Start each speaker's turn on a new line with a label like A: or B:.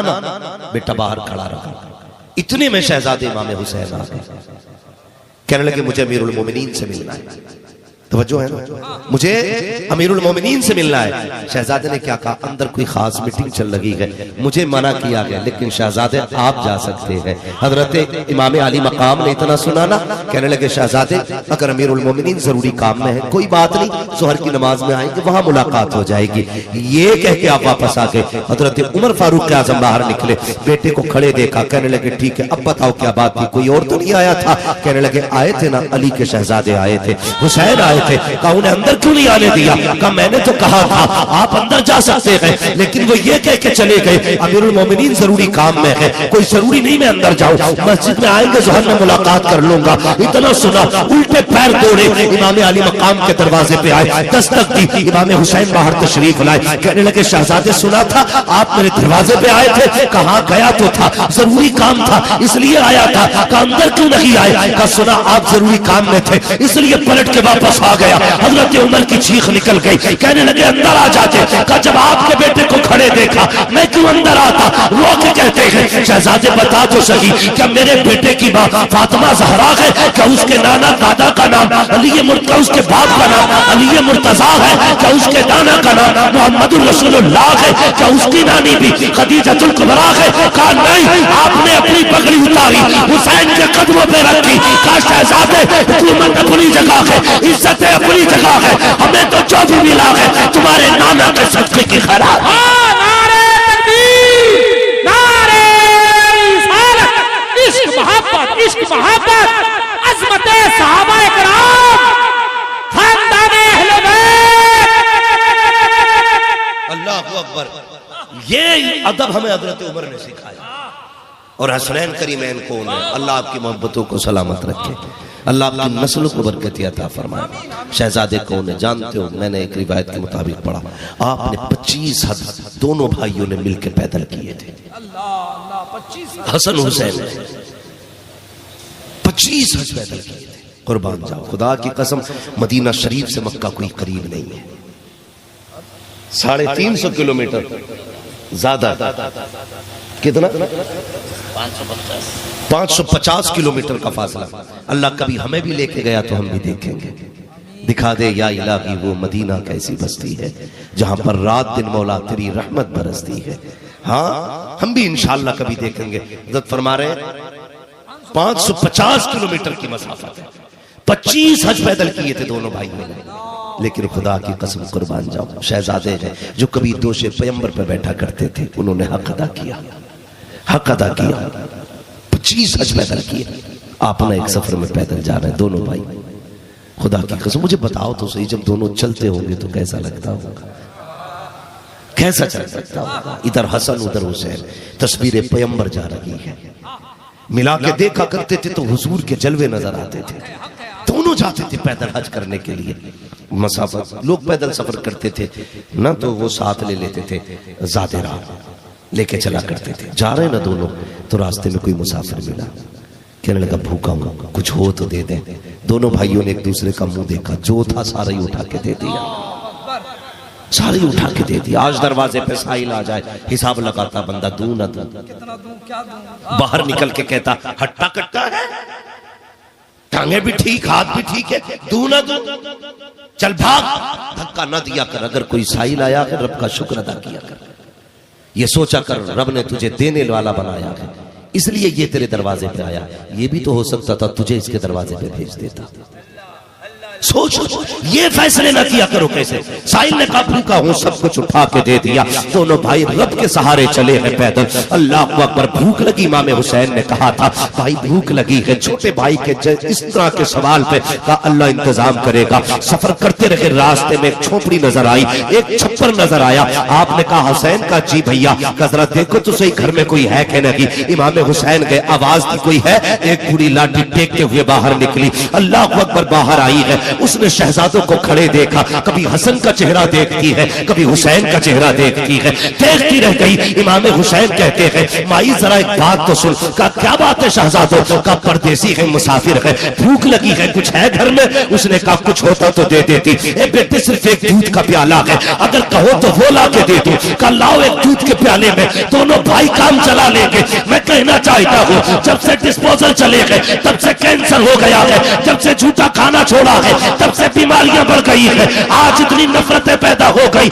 A: ना बेटा बाहर खड़ा रहा। इतने में शहजादे इमाम हुसैन आ गए। कहने लगे मुझे अमीरुल मोमिनीन से मिलना है। तवज्जो है ना, मुझे अमीरुल मोमिनीन से मिलना है। शहजादे ने क्या कहा, अंदर कोई खास मीटिंग चल रही है, मुझे मना किया गया, लेकिन शहजादे आप जा सकते हैं। हजरत इमाम अली मकाम ने इतना सुना ना, कहने लगे शहजादे अगर अमीरुल मोमिनीन जरूरी काम में है कोई बात नहीं, जोहर की नमाज में आएंगे, वहां मुलाकात हो जाएगी। ये कह के आप वापस आ गए। हजरत उमर फारूक आजम बाहर निकले, बेटे को खड़े देखा, कहने लगे ठीक है अब बताओ क्या बात थी, कोई और तो नहीं आया था? कहने लगे आए थे ना, अली के शहजादे आए थे, हुसैन आए थे। कहा उन्हें अंदर क्यों नहीं आने दिया? कहा मैंने तो कहा था आप अंदर जा सकते हैं, लेकिन वो ये कह के चले गए अमीरुल मोमिनीन जरूरी काम में है, कोई जरूरी नहीं मैं अंदर जाऊं, मस्जिद में आएंगे ज़ोहर में मुलाकात कर लूंगा। इतना सुना उल्टे पैर दौड़े इमाम अली मकाम के दरवाजे पे आए, दस्तक दी, इमाम हुसैन बाहर तशरीफ लाए। कहने लगे शहजादे सुना था आप मेरे दरवाजे पे आए थे? कहा गया तो था, जरूरी काम था इसलिए आया था। कहा अंदर क्यों नहीं आए? कहा सुना आप जरूरी काम में थे इसलिए पलट के वापस आ गया। हजरत उमर की चीख निकल गई, कहने लगे अंदर आ जाते। कहा जब आपके बेटे को खड़े देखा मैं क्यों अंदर आता? रो के कहते हैं शहजादे बता तो सही, क्या मेरे बेटे की माँ फातिमा ज़हरा है? क्या उसके नाना दादा का नाम अली मुर्तज़ा, उसके बाप का नाम अली मुर्तज़ा है? क्या उसके नाना का नाम मोहम्मदुर रसूलुल्लाह है? क्या उसकी नानी भी खदीजतुल कुबरा है? कहा नहीं, आपने अपनी पगड़ी उतारी, हुसैन के कदमों पे रखी। कहा शहजादे हुकूमत अपनी जगह है, इज्जत अपनी जगह है, हमें तो जो भी मिला है तुम्हारे नाना के सदक़े की खैरात।
B: नारे तकबीर, नारे रिसालत, इश्क मोहब्बत, अज़मते सहाबाए किराम, खानदाने अहले बैत।
A: अल्लाहु अकबर। ये अदब हमें हजरत उमर ने सिखाया और हसनैन करीमैन को उन्हें। अल्लाह आपकी मोहब्बतों को सलामत रखे, अल्लाह आपकी नस्लों को बरकत अता फरमाए। शहजादे कौन है जानते हो? मैंने एक रिवायत के मुताबिक पढ़ा, आपने 25 हज दोनों भाइयों ने मिलकर पैदल किए थे। हसन हुसैन 25 हज पैदल किए थे। कुर्बान जाओ, खुदा की कसम मदीना शरीफ से मक्का कोई करीब नहीं है, 350 किलोमीटर ज्यादा, कितना 550 किलोमीटर का फासला। अल्लाह कभी हमें भी लेके गया तो हम भी देखेंगे, दिखा दे या इलाही वो मदीना कैसी बस्ती है जहां पर रात दिन मौला तेरी रहमत बरसती है। हाँ हम भी इंशाअल्लाह कभी देखेंगे। हज़रत फरमा रहे 550 किलोमीटर की मसाफत है, 25 हज पैदल किए थे दोनों भाइयों ने। लेकिन खुदा की कसम कुर्बान जाओ, शहजादे हैं जो कभी दोषे पैगंबर पर बैठा करते थे, उन्होंने हक अदा किया, हक अदा किया। 25 हज पैदल किए। आप ना एक सफर में पैदल जा रहे हैं दोनों भाई, खुदा की कसम मुझे बताओ तो सही, जब दोनों चलते होंगे तो कैसा लगता होगा, कैसा चल सकता होगा? इधर हसन उधर हुसैन, तस्वीर पैगंबर जा रही है। मिला के देखा करते थे तो हुजूर के जलवे नजर आते थे। दोनों जाते थे पैदल हज करने के लिए। मसाफत लोग पैदल सफर करते थे ना तो वो साथ ले लेते थे, ज़ाते राह लेके चला करते थे। जा रहे ना दोनों तो रास्ते में कोई मुसाफिर मिला, कहने लगा भूखा हूं कुछ हो तो दे दे। दोनों भाइयों ने एक दूसरे का मुंह देखा, जो था सारा ही उठा के दे दिया, सारी उठा के दे दिया। आज दरवाजे पे साहिल आ जाए, हिसाब लगाता बंदा, दूं ना दूं, कितना दूं क्या दूं। बाहर निकल के कहता हट्टा कट्टा है, टांगे भी ठीक हाथ भी ठीक है, दूं ना दूं, चल भाग, धक्का ना दिया कर। अगर कोई साहिल आया कर रब का शुक्र अदा किया कर, ये सोचा कर रब ने तुझे देने वाला बनाया है इसलिए ये तेरे दरवाजे पे आया। ये भी तो हो सकता था तुझे इसके दरवाजे पे भेज देता। सोच ये फैसले ना किया करो कैसे। साहिल ने कहा भूखा हूं, सब कुछ उठा के दे दिया। दोनों भाई रब के सहारे चले हैं पैदल। अल्लाह अकबर। भूख लगी, इमाम हुसैन ने कहा था भाई भूख लगी है। छोटे भाई के इस तरह के सवाल पे कहा अल्लाह इंतजाम करेगा। सफर करते रहे, रास्ते में एक झोपड़ी नजर आई, एक छप्पर नजर आया। आपने कहा हुसैन का जी भैया जरा देखो तो सही घर में कोई है कि नहीं। इमाम हुसैन गए, आवाज थी कोई है। एक बूढ़ी लाठी टेकते हुए बाहर निकली। अल्लाह अकबर, बाहर आई है। उसने शहजादों को खड़े देखा, कभी हसन का चेहरा देखती है, कभी हुसैन का चेहरा देखती है, देखती रह गई। इमाम हुसैन कहते हैं माई जरा एक बात तो सुन। का क्या बात है शहजादों? का परदेसी है, मुसाफिर है, भूख लगी है, कुछ है घर में? उसने कहा कुछ होता तो दे देती। ए बेटे सिर्फ एक दूध का प्याला है, अगर कहो तो वो ला के दे दूं। कल लाओ एक दूध के प्याले में, दोनों भाई काम चला लेंगे। मैं कहना चाहता हूँ जब से डिस्पोजल चले गए तब से कैंसर हो गया है, जब से झूठा खाना छोड़ा है तब से बीमारियां बढ़ गई है, आज इतनी नफरतें पैदा हो गई।